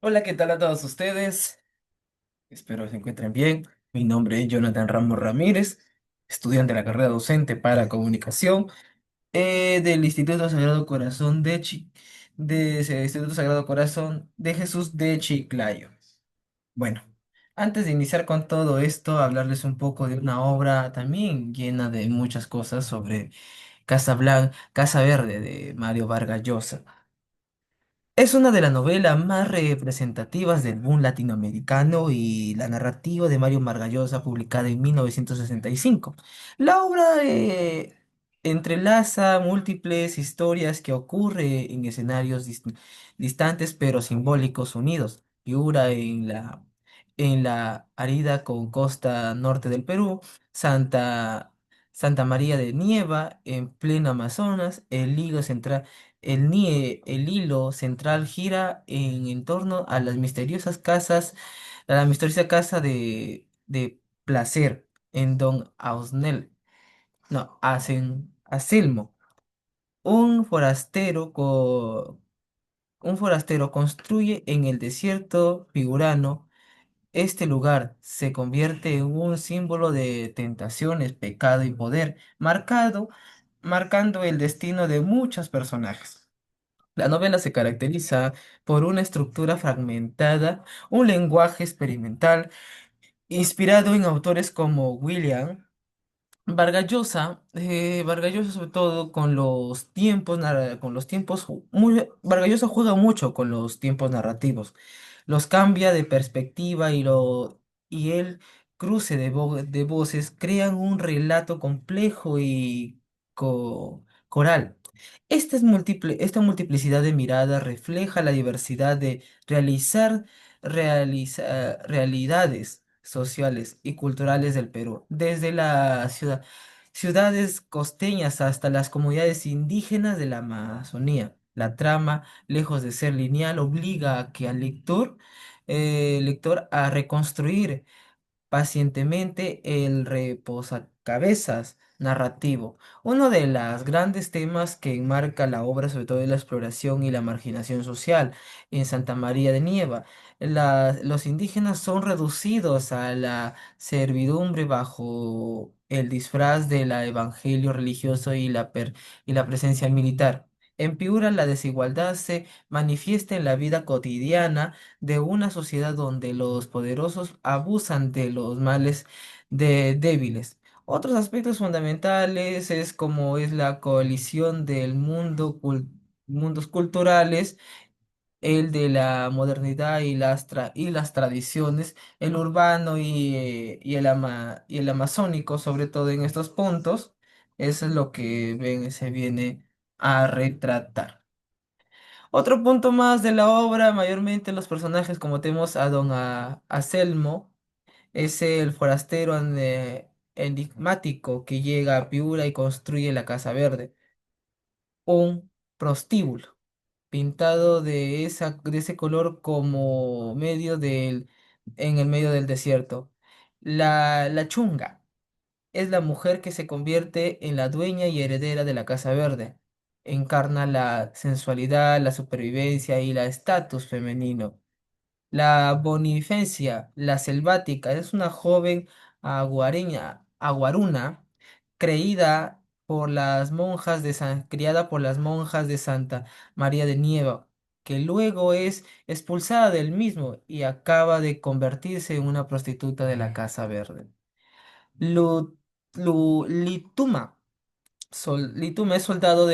Hola, ¿qué tal a todos ustedes? Espero se encuentren bien. Mi nombre es Jonathan Ramos Ramírez, estudiante de la carrera docente para comunicación del Instituto Sagrado Corazón Instituto Sagrado Corazón de Jesús de Chiclayo. Bueno, antes de iniciar con todo esto, hablarles un poco de una obra también llena de muchas cosas sobre Casa Verde de Mario Vargas Llosa. Es una de las novelas más representativas del boom latinoamericano y la narrativa de Mario Vargas publicada en 1965. La obra entrelaza múltiples historias que ocurren en escenarios distantes pero simbólicos unidos. Piura en la arida con costa norte del Perú, Santa María de Nieva en pleno Amazonas, el hilo central gira en torno a a la misteriosa casa de placer en Don Ausnel, no, Aselmo, un un forastero construye en el desierto figurano. Este lugar se convierte en un símbolo de tentaciones, pecado y poder, marcando el destino de muchos personajes. La novela se caracteriza por una estructura fragmentada, un lenguaje experimental, inspirado en autores como William Vargas Llosa sobre todo con los con los tiempos, Vargas Llosa juega mucho con los tiempos narrativos, los cambia de perspectiva y el cruce de voces crean un relato complejo y coral. Esta multiplicidad de miradas refleja la diversidad de realidades sociales y culturales del Perú, desde ciudades costeñas hasta las comunidades indígenas de la Amazonía. La trama, lejos de ser lineal, obliga a que al lector a reconstruir pacientemente el reposacabezas narrativo. Uno de los grandes temas que enmarca la obra, sobre todo, es la exploración y la marginación social en Santa María de Nieva. Los indígenas son reducidos a la servidumbre bajo el disfraz del evangelio religioso y la presencia militar. En Piura, la desigualdad se manifiesta en la vida cotidiana de una sociedad donde los poderosos abusan de los males de débiles. Otros aspectos fundamentales es como es la coalición del mundos culturales, el de la modernidad y y las tradiciones, el urbano y el amazónico, sobre todo en estos puntos. Eso es lo que se viene a retratar. Otro punto más de la obra, mayormente los personajes, como tenemos a Aselmo, es el forastero enigmático que llega a Piura y construye la Casa Verde, un prostíbulo pintado de ese color como en el medio del desierto. La chunga es la mujer que se convierte en la dueña y heredera de la Casa Verde. Encarna la sensualidad, la supervivencia y la estatus femenino. La Bonifacia, la selvática, es una joven aguaruna, criada por las monjas de Santa María de Nieva, que luego es expulsada del mismo y acaba de convertirse en una prostituta de la Casa Verde. Lu- Lituma. Lituma es soldado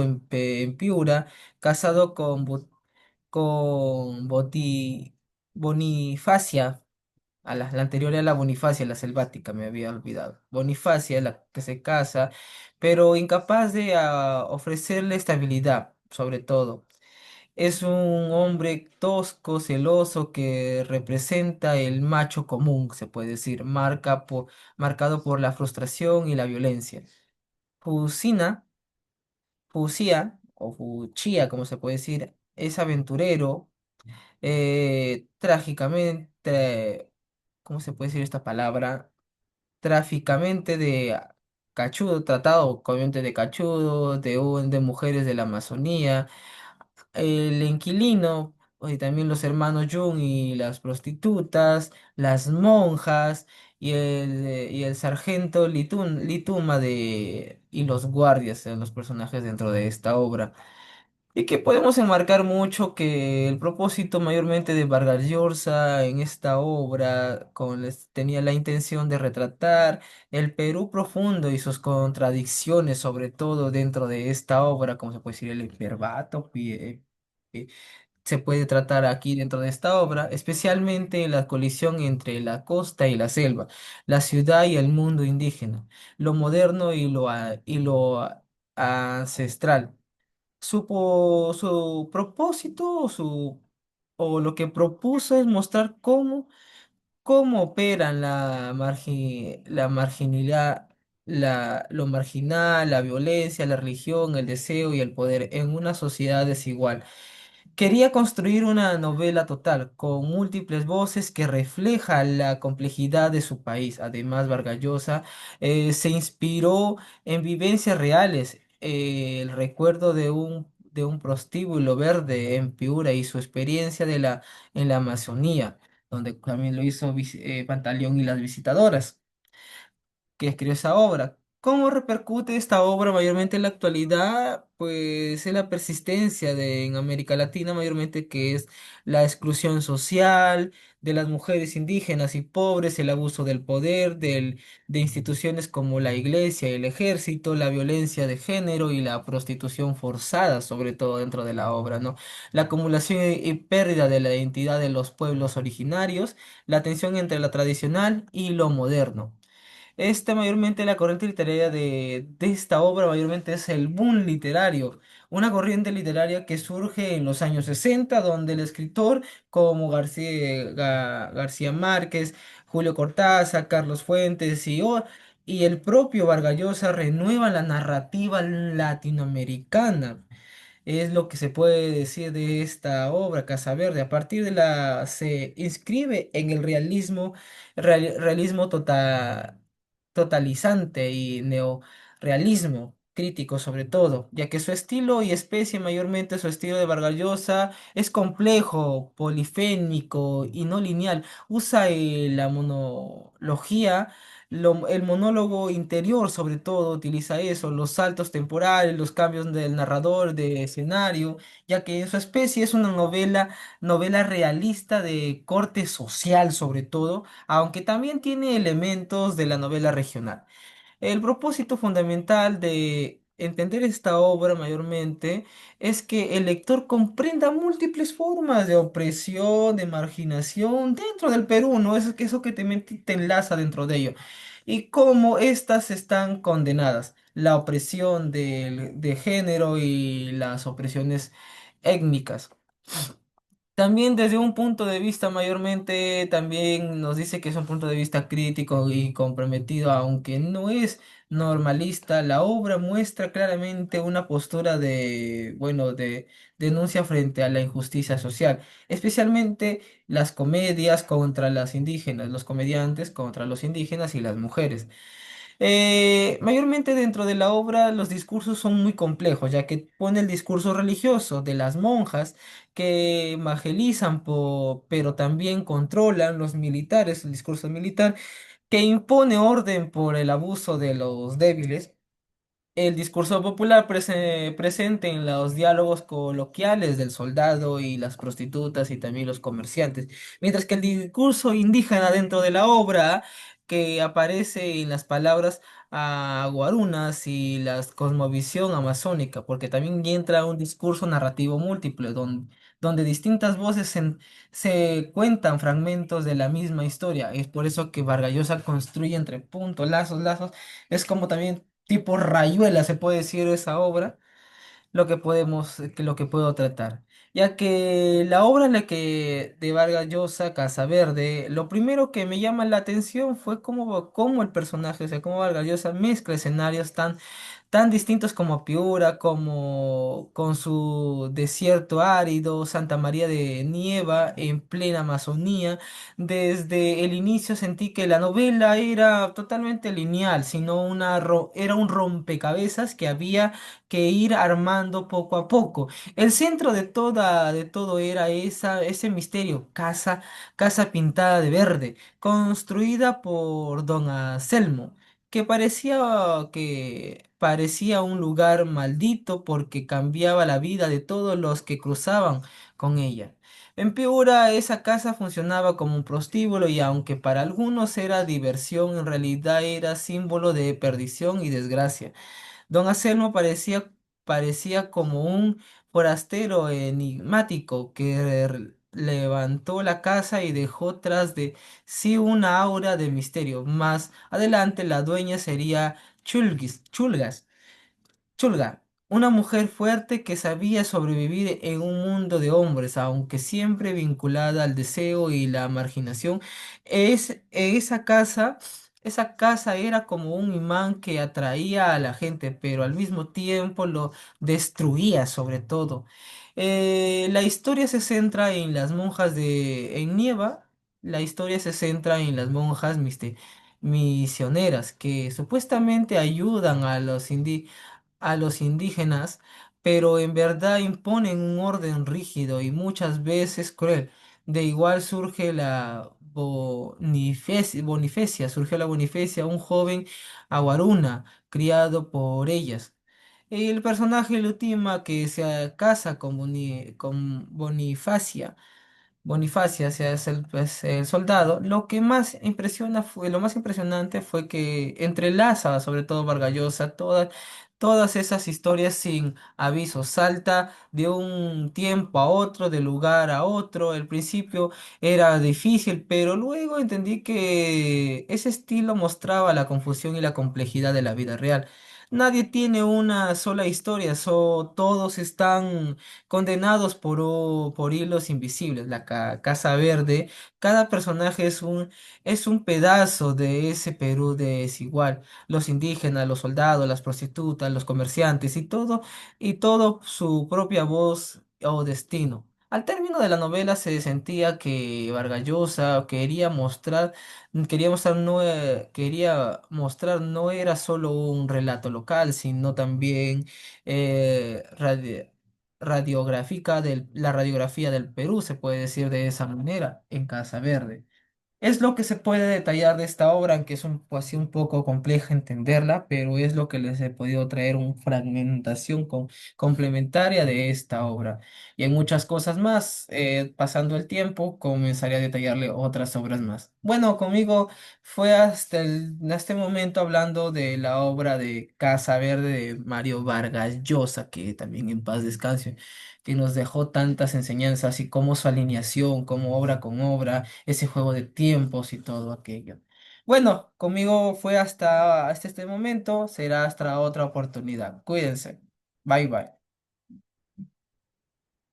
en Piura, casado con Bonifacia, la anterior era la Bonifacia, la selvática, me había olvidado. Bonifacia, la que se casa, pero incapaz de ofrecerle estabilidad, sobre todo. Es un hombre tosco, celoso, que representa el macho común, se puede decir, marcado por la frustración y la violencia. Fusina, Fuchía, como se puede decir, es aventurero, trágicamente, ¿cómo se puede decir esta palabra? Tráficamente de cachudo, tratado obviamente de cachudo, de mujeres de la Amazonía, el inquilino, y también los hermanos Jung y las prostitutas, las monjas y el sargento Lituma y los guardias, los personajes dentro de esta obra. Y que podemos enmarcar mucho que el propósito mayormente de Vargas Llosa en esta obra tenía la intención de retratar el Perú profundo y sus contradicciones, sobre todo dentro de esta obra, como se puede decir, el hiperbato, se puede tratar aquí dentro de esta obra, especialmente la colisión entre la costa y la selva, la ciudad y el mundo indígena, lo moderno y lo ancestral. Su propósito o lo que propuso es mostrar cómo operan la marginalidad, lo marginal, la violencia, la religión, el deseo y el poder en una sociedad desigual. Quería construir una novela total, con múltiples voces que refleja la complejidad de su país. Además, Vargas Llosa se inspiró en vivencias reales. El recuerdo de un prostíbulo verde en Piura y su experiencia en la Amazonía, donde también lo hizo Pantaleón y las visitadoras que escribió esa obra. ¿Cómo repercute esta obra mayormente en la actualidad? Pues es la persistencia en América Latina, mayormente que es la exclusión social de las mujeres indígenas y pobres, el abuso del poder, de instituciones como la iglesia y el ejército, la violencia de género y la prostitución forzada, sobre todo dentro de la obra, ¿no? La acumulación y pérdida de la identidad de los pueblos originarios, la tensión entre lo tradicional y lo moderno. Mayormente la corriente literaria de esta obra mayormente es el boom literario, una corriente literaria que surge en los años 60, donde el escritor como García Márquez, Julio Cortázar, Carlos Fuentes y el propio Vargas Llosa renuevan la narrativa latinoamericana. Es lo que se puede decir de esta obra, Casa Verde. A partir de se inscribe en el realismo totalizante y neorealismo crítico sobre todo, ya que su estilo y especie, mayormente su estilo de Vargas Llosa, es complejo, polifénico y no lineal. Usa la monología, el monólogo interior sobre todo, utiliza eso, los saltos temporales, los cambios del narrador de escenario, ya que en su especie es una novela realista de corte social sobre todo, aunque también tiene elementos de la novela regional. El propósito fundamental de entender esta obra mayormente es que el lector comprenda múltiples formas de opresión, de marginación dentro del Perú, ¿no? Eso que te enlaza dentro de ello. Y cómo éstas están condenadas. La opresión de género y las opresiones étnicas. También desde un punto de vista mayormente, también nos dice que es un punto de vista crítico y comprometido, aunque no es normalista. La obra muestra claramente una postura de denuncia frente a la injusticia social, especialmente las comedias contra las indígenas, los comediantes contra los indígenas y las mujeres. Mayormente dentro de la obra los discursos son muy complejos, ya que pone el discurso religioso de las monjas que evangelizan, pero también controlan los militares, el discurso militar, que impone orden por el abuso de los débiles. El discurso popular presente en los diálogos coloquiales del soldado y las prostitutas y también los comerciantes, mientras que el discurso indígena dentro de la obra, que aparece en las palabras guarunas y la cosmovisión amazónica, porque también entra un discurso narrativo múltiple, donde distintas voces se cuentan fragmentos de la misma historia. Es por eso que Vargas Llosa construye entre puntos, lazos, es como también tipo rayuela, se puede decir esa obra, lo que puedo tratar. Ya que la obra en la que de Vargas Llosa, Casa Verde, lo primero que me llama la atención fue cómo el personaje, o sea, cómo Vargas Llosa mezcla escenarios tan distintos como Piura, como con su desierto árido, Santa María de Nieva en plena Amazonía. Desde el inicio sentí que la novela era totalmente lineal, sino era un rompecabezas que había que ir armando poco a poco. El centro de todo era ese misterio, casa pintada de verde, construida por don Anselmo, que parecía un lugar maldito porque cambiaba la vida de todos los que cruzaban con ella. En Piura esa casa funcionaba como un prostíbulo y aunque para algunos era diversión, en realidad era símbolo de perdición y desgracia. Don Anselmo parecía como un forastero enigmático que levantó la casa y dejó tras de sí una aura de misterio. Más adelante la dueña sería Chulga, una mujer fuerte que sabía sobrevivir en un mundo de hombres, aunque siempre vinculada al deseo y la marginación. Esa casa era como un imán que atraía a la gente, pero al mismo tiempo lo destruía sobre todo. La historia se centra en las monjas en Nieva. La historia se centra en las monjas misioneras que supuestamente ayudan a los indígenas, pero en verdad imponen un orden rígido y muchas veces cruel. De igual surge la surgió la Bonifacia, un joven aguaruna criado por ellas. El personaje Lutima que se casa con Bonifacia, es pues, el soldado, lo más impresionante fue que entrelaza, sobre todo Vargas Llosa, todas esas historias sin aviso, salta de un tiempo a otro, de lugar a otro. Al principio era difícil, pero luego entendí que ese estilo mostraba la confusión y la complejidad de la vida real. Nadie tiene una sola historia, todos están condenados por hilos invisibles. La Casa Verde, cada personaje es un pedazo de ese Perú desigual. Los indígenas, los soldados, las prostitutas, los comerciantes y todo su propia voz o destino. Al término de la novela se sentía que Vargas Llosa quería mostrar no era solo un relato local, sino también eh, la radiografía del Perú, se puede decir de esa manera, en Casa Verde. Es lo que se puede detallar de esta obra, aunque es pues, sí un poco compleja entenderla, pero es lo que les he podido traer una fragmentación complementaria de esta obra. Y en muchas cosas más, pasando el tiempo, comenzaré a detallarle otras obras más. Bueno, conmigo fue este momento hablando de la obra de Casa Verde de Mario Vargas Llosa, que también en paz descanse, que nos dejó tantas enseñanzas y cómo su alineación, como obra con obra, ese juego de tiempos y todo aquello. Bueno, conmigo fue hasta este momento, será hasta otra oportunidad. Cuídense. Bye bye.